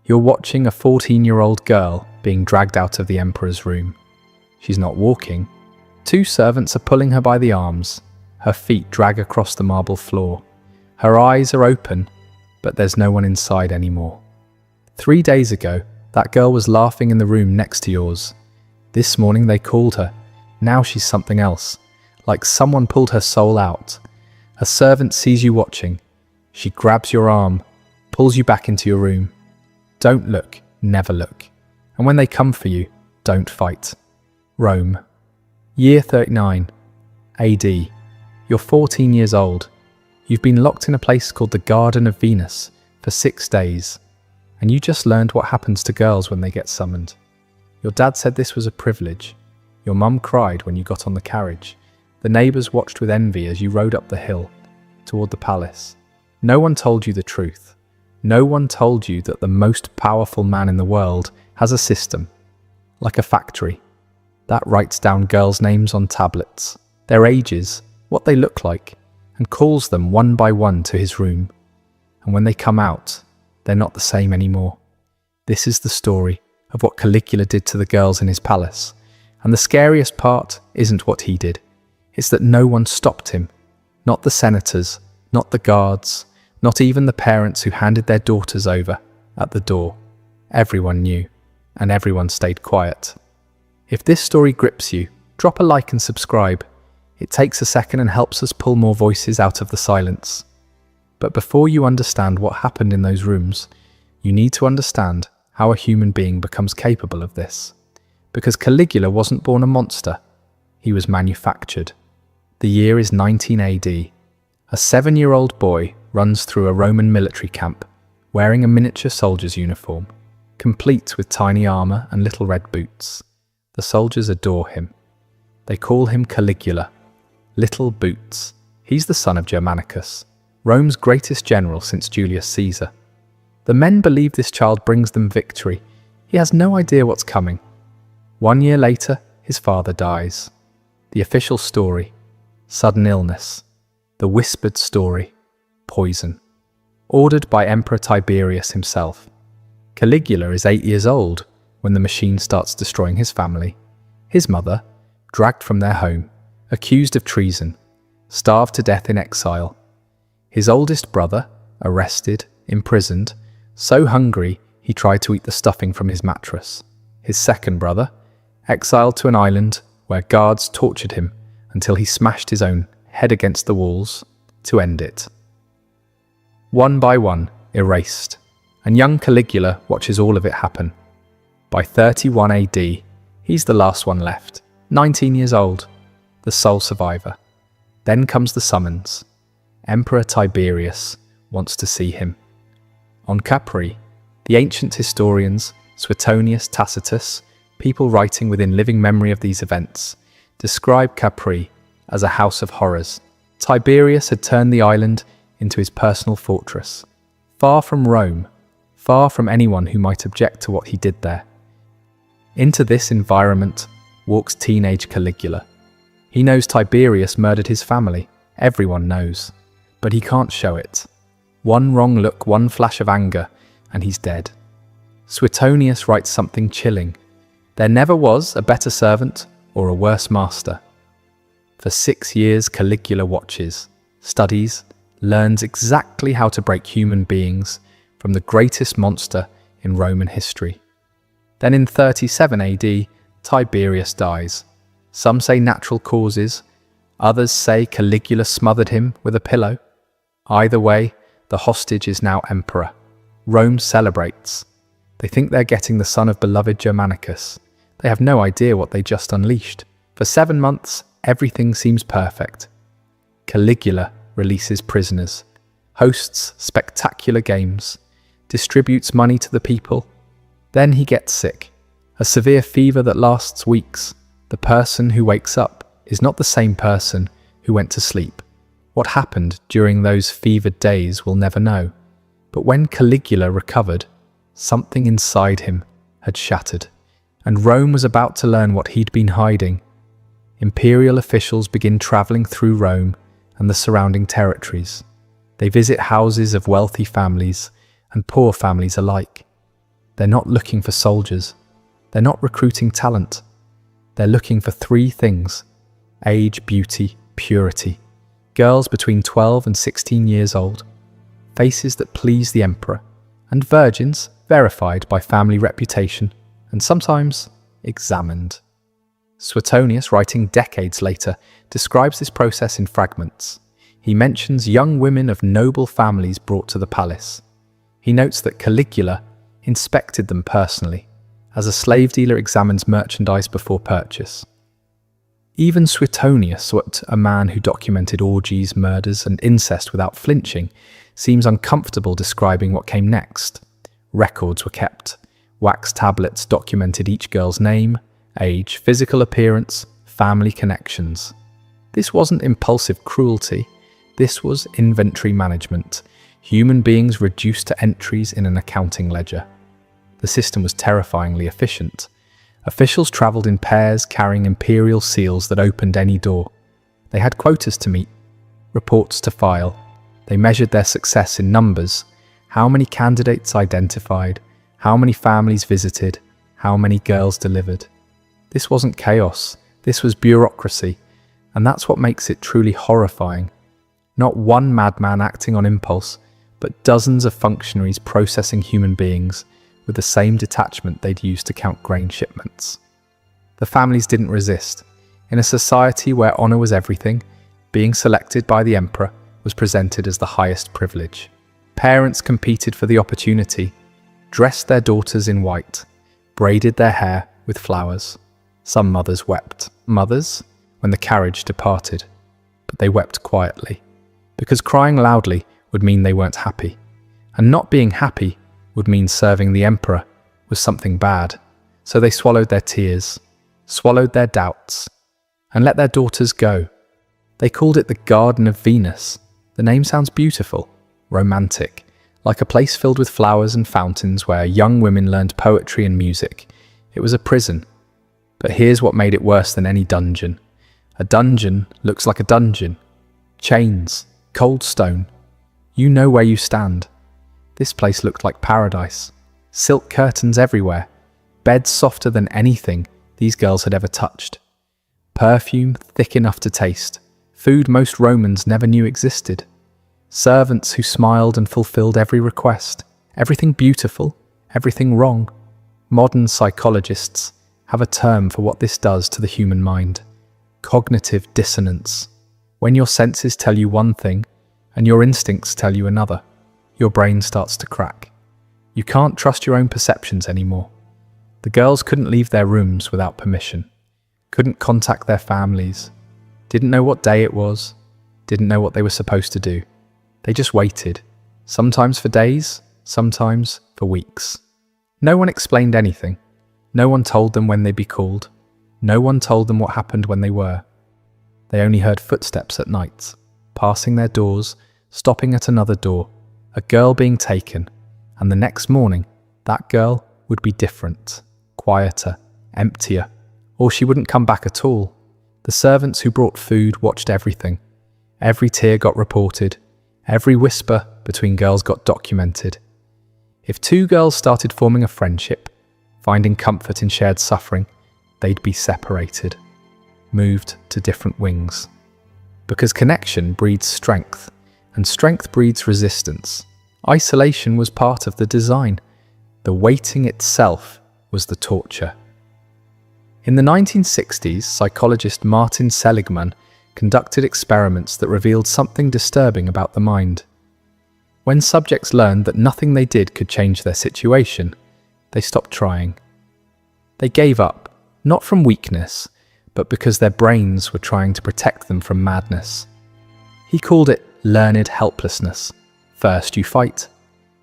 You're watching a 14-year-old girl being dragged out of the emperor's room. She's not walking. Two servants are pulling her by the arms. Her feet drag across the marble floor. Her eyes are open, but there's no one inside anymore. 3 days ago, that girl was laughing in the room next to yours. This morning they called her. Now she's something else, like someone pulled her soul out. A servant sees you watching. She grabs your arm, pulls you back into your room. Don't look, never look. And when they come for you, don't fight. Rome. Year 39, AD. You're 14 years old. You've been locked in a place called the Garden of Venus for 6 days. And you just learned what happens to girls when they get summoned. Your dad said this was a privilege. Your mum cried when you got on the carriage. The neighbours watched with envy as you rode up the hill toward the palace. No one told you the truth. No one told you that the most powerful man in the world has a system, like a factory, that writes down girls' names on tablets, their ages, what they look like, and calls them one by one to his room. And when they come out, they're not the same anymore. This is the story of what Caligula did to the girls in his palace. And the scariest part isn't what he did. It's that no one stopped him. Not the senators, not the guards, not even the parents who handed their daughters over at the door. Everyone knew, and everyone stayed quiet. If this story grips you, drop a like and subscribe. It takes a second and helps us pull more voices out of the silence. But before you understand what happened in those rooms, you need to understand how a human being becomes capable of this. Because Caligula wasn't born a monster, he was manufactured. The year is 19 AD. A 7-year-old boy runs through a Roman military camp, wearing a miniature soldier's uniform, complete with tiny armour and little red boots. The soldiers adore him. They call him Caligula, Little Boots. He's the son of Germanicus, Rome's greatest general since Julius Caesar. The men believe this child brings them victory. He has no idea what's coming. 1 year later, his father dies. The official story: sudden illness. The whispered story: poison. Ordered by Emperor Tiberius himself. Caligula is 8 years old when the machine starts destroying his family. His mother, dragged from their home, accused of treason, starved to death in exile. His oldest brother, arrested, imprisoned, so hungry he tried to eat the stuffing from his mattress. His second brother, exiled to an island where guards tortured him until he smashed his own head against the walls to end it. One by one, erased, and young Caligula watches all of it happen. By 31 AD, he's the last one left, 19 years old, the sole survivor. Then comes the summons. Emperor Tiberius wants to see him. On Capri, the ancient historians, Suetonius, Tacitus, people writing within living memory of these events, describe Capri as a house of horrors. Tiberius had turned the island into his personal fortress, far from Rome, far from anyone who might object to what he did there. Into this environment walks teenage Caligula. He knows Tiberius murdered his family, everyone knows, but he can't show it. One wrong look, one flash of anger, and he's dead. Suetonius writes something chilling. There never was a better servant or a worse master. For 6 years, Caligula watches, studies, learns exactly how to break human beings from the greatest monster in Roman history. Then in 37 AD, Tiberius dies. Some say natural causes, others say Caligula smothered him with a pillow. Either way, the hostage is now emperor. Rome celebrates. They think they're getting the son of beloved Germanicus. They have no idea what they just unleashed. For 7 months, everything seems perfect. Caligula releases prisoners, hosts spectacular games, distributes money to the people. Then he gets sick, a severe fever that lasts weeks. The person who wakes up is not the same person who went to sleep. What happened during those fevered days we'll never know. But when Caligula recovered, something inside him had shattered, and Rome was about to learn what he'd been hiding. Imperial officials begin traveling through Rome and the surrounding territories. They visit houses of wealthy families and poor families alike. They're not looking for soldiers. They're not recruiting talent. They're looking for three things: age, beauty, purity. Girls between 12 and 16 years old, faces that please the emperor, and virgins verified by family reputation and sometimes examined. Suetonius, writing decades later, describes this process in fragments. He mentions young women of noble families brought to the palace. He notes that Caligula inspected them personally, as a slave dealer examines merchandise before purchase. Even Suetonius, a man who documented orgies, murders, and incest without flinching, seems uncomfortable describing what came next. Records were kept. Wax tablets documented each girl's name, age, physical appearance, family connections. This wasn't impulsive cruelty. This was inventory management. Human beings reduced to entries in an accounting ledger. The system was terrifyingly efficient. Officials travelled in pairs carrying imperial seals that opened any door. They had quotas to meet, reports to file. They measured their success in numbers: how many candidates identified, how many families visited, how many girls delivered. This wasn't chaos, this was bureaucracy, and that's what makes it truly horrifying. Not one madman acting on impulse, but dozens of functionaries processing human beings with the same detachment they'd used to count grain shipments. The families didn't resist. In a society where honour was everything, being selected by the emperor was presented as the highest privilege. Parents competed for the opportunity, dressed their daughters in white, braided their hair with flowers. Some mothers wept. Mothers, when the carriage departed. But they wept quietly, because crying loudly would mean they weren't happy, and not being happy would mean serving the emperor was something bad. So they swallowed their tears, swallowed their doubts, and let their daughters go. They called it the Garden of Venus. The name sounds beautiful, romantic, like a place filled with flowers and fountains where young women learned poetry and music. It was a prison. But here's what made it worse than any dungeon. A dungeon looks like a dungeon. Chains, cold stone. You know where you stand. This place looked like paradise. Silk curtains everywhere. Beds softer than anything these girls had ever touched. Perfume thick enough to taste. Food most Romans never knew existed. Servants who smiled and fulfilled every request. Everything beautiful, everything wrong. Modern psychologists have a term for what this does to the human mind: cognitive dissonance. When your senses tell you one thing and your instincts tell you another, your brain starts to crack. You can't trust your own perceptions anymore. The girls couldn't leave their rooms without permission, couldn't contact their families, didn't know what day it was, didn't know what they were supposed to do. They just waited, sometimes for days, sometimes for weeks. No one explained anything. No one told them when they'd be called. No one told them what happened when they were. They only heard footsteps at night, passing their doors, stopping at another door, a girl being taken, and the next morning, that girl would be different, quieter, emptier, or she wouldn't come back at all. The servants who brought food watched everything. Every tear got reported. Every whisper between girls got documented. If two girls started forming a friendship, finding comfort in shared suffering, they'd be separated, moved to different wings. Because connection breeds strength, and strength breeds resistance. Isolation was part of the design. The waiting itself was the torture. In the 1960s, psychologist Martin Seligman conducted experiments that revealed something disturbing about the mind. When subjects learned that nothing they did could change their situation, they stopped trying. They gave up, not from weakness, but because their brains were trying to protect them from madness. He called it learned helplessness. First you fight,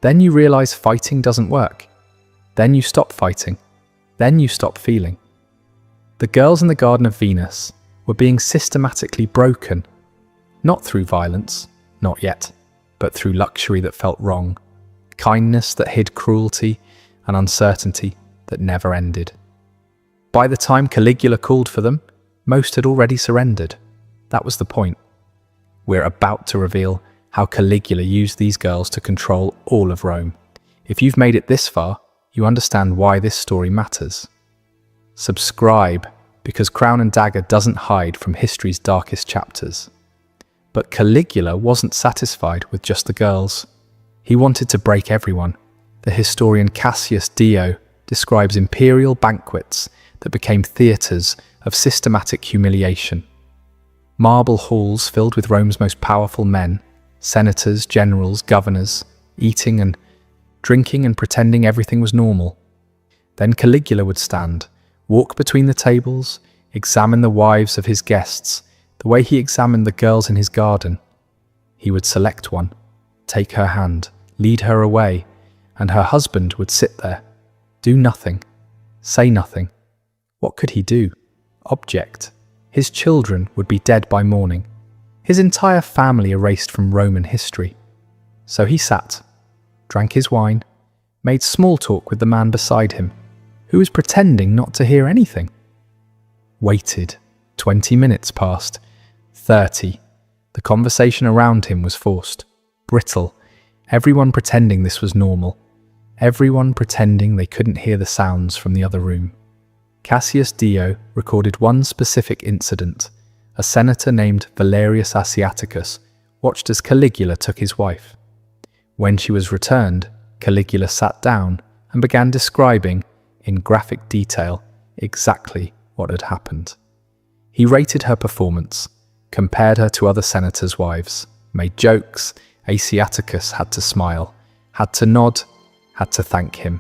then you realize fighting doesn't work. Then you stop fighting, then you stop feeling. The girls in the Garden of Venus were being systematically broken, not through violence, not yet, but through luxury that felt wrong, kindness that hid cruelty, and uncertainty that never ended. By the time Caligula called for them, most had already surrendered. That was the point. We're about to reveal how Caligula used these girls to control all of Rome. If you've made it this far, you understand why this story matters. Subscribe, because Crown and Dagger doesn't hide from history's darkest chapters. But Caligula wasn't satisfied with just the girls. He wanted to break everyone. The historian Cassius Dio describes imperial banquets that became theatres of systematic humiliation. Marble halls filled with Rome's most powerful men, senators, generals, governors, eating and drinking and pretending everything was normal. Then Caligula would stand, walk between the tables, examine the wives of his guests, the way he examined the girls in his garden. He would select one, take her hand, lead her away, and her husband would sit there, do nothing, say nothing. What could he do? Object. His children would be dead by morning, his entire family erased from Roman history. So he sat, drank his wine, made small talk with the man beside him, who was pretending not to hear anything. Waited. 20 minutes passed. 30. The conversation around him was forced, brittle, everyone pretending this was normal, everyone pretending they couldn't hear the sounds from the other room. Cassius Dio recorded one specific incident. A senator named Valerius Asiaticus watched as Caligula took his wife. When she was returned, Caligula sat down and began describing, in graphic detail, exactly what had happened. He rated her performance, compared her to other senators' wives, made jokes. Asiaticus had to smile, had to nod, had to thank him.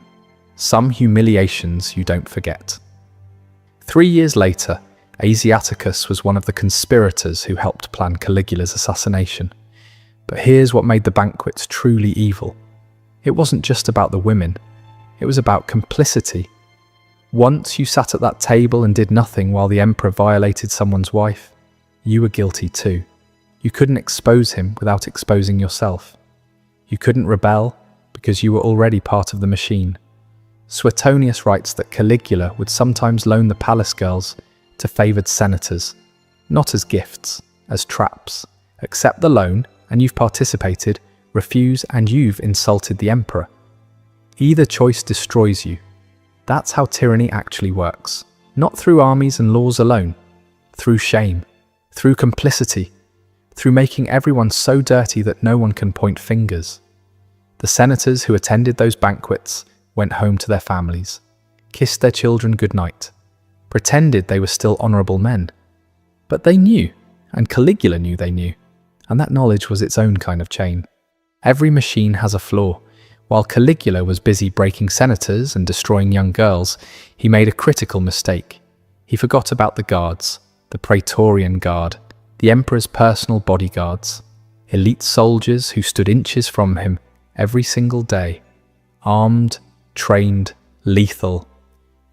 Some humiliations you don't forget. 3 years later, Asiaticus was one of the conspirators who helped plan Caligula's assassination. But here's what made the banquets truly evil. It wasn't just about the women. It was about complicity. Once you sat at that table and did nothing while the emperor violated someone's wife, you were guilty too. You couldn't expose him without exposing yourself. You couldn't rebel because you were already part of the machine. Suetonius writes that Caligula would sometimes loan the palace girls to favoured senators, not as gifts, as traps. Accept the loan and you've participated, refuse and you've insulted the emperor. Either choice destroys you. That's how tyranny actually works. Not through armies and laws alone. Through shame. Through complicity. Through making everyone so dirty that no one can point fingers. The senators who attended those banquets went home to their families, kissed their children goodnight, pretended they were still honourable men. But they knew, and Caligula knew they knew, and that knowledge was its own kind of chain. Every machine has a flaw. While Caligula was busy breaking senators and destroying young girls, he made a critical mistake. He forgot about the guards, the Praetorian Guard, the emperor's personal bodyguards, elite soldiers who stood inches from him every single day, armed, trained, lethal.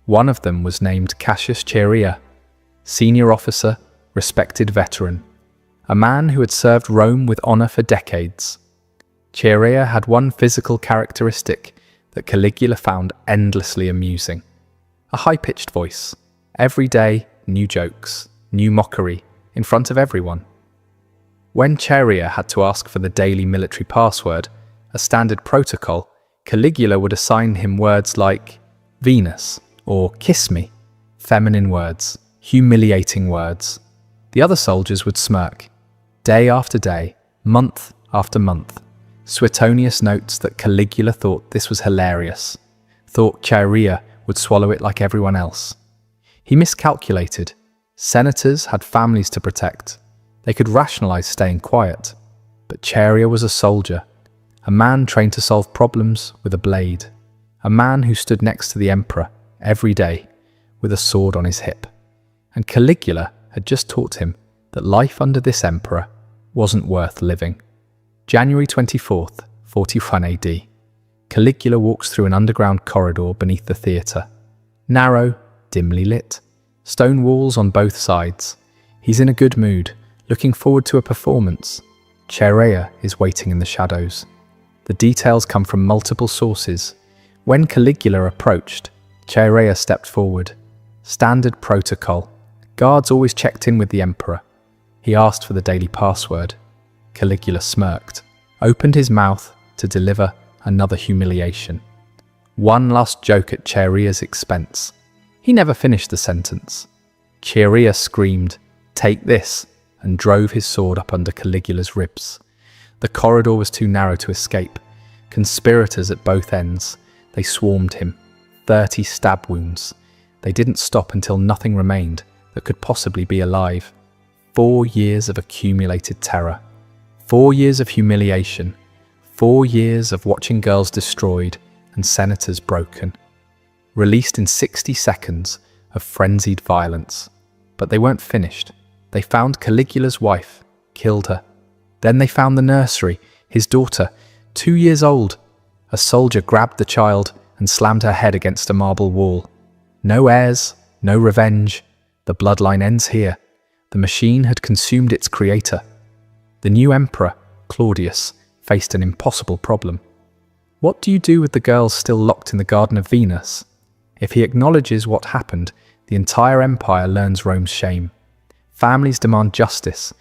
One of them was named Cassius Chaerea, senior officer, respected veteran, a man who had served Rome with honour for decades. Chaerea had one physical characteristic that Caligula found endlessly amusing. A high-pitched voice. Every day, new jokes, new mockery, in front of everyone. When Chaerea had to ask for the daily military password, a standard protocol, Caligula would assign him words like Venus or kiss me, feminine words, humiliating words. The other soldiers would smirk. Day after day, month after month, Suetonius notes that Caligula thought this was hilarious, thought Chaerea would swallow it like everyone else. He miscalculated. Senators had families to protect. They could rationalize staying quiet. But Chaerea was a soldier, a man trained to solve problems with a blade, a man who stood next to the emperor every day with a sword on his hip. And Caligula had just taught him that life under this emperor wasn't worth living. January 24th, 41 AD. Caligula walks through an underground corridor beneath the theatre. Narrow, dimly lit, stone walls on both sides. He's in a good mood, looking forward to a performance. Chaerea is waiting in the shadows. The details come from multiple sources. When Caligula approached, Chaerea stepped forward. Standard protocol. Guards always checked in with the emperor. He asked for the daily password. Caligula smirked, opened his mouth to deliver another humiliation. One last joke at Chaerea's expense. He never finished the sentence. Chaerea screamed, "Take this," and drove his sword up under Caligula's ribs. The corridor was too narrow to escape. Conspirators at both ends. They swarmed him. 30 stab wounds. They didn't stop until nothing remained that could possibly be alive. 4 years of accumulated terror. 4 years of humiliation. 4 years of watching girls destroyed and senators broken. Released in 60 seconds of frenzied violence. But they weren't finished. They found Caligula's wife, killed her. Then they found the nursery, his daughter, 2 years old. A soldier grabbed the child and slammed her head against a marble wall. No heirs, no revenge. The bloodline ends here. The machine had consumed its creator. The new emperor, Claudius, faced an impossible problem. What do you do with the girls still locked in the Garden of Venus? If he acknowledges what happened, the entire empire learns Rome's shame. Families demand justice,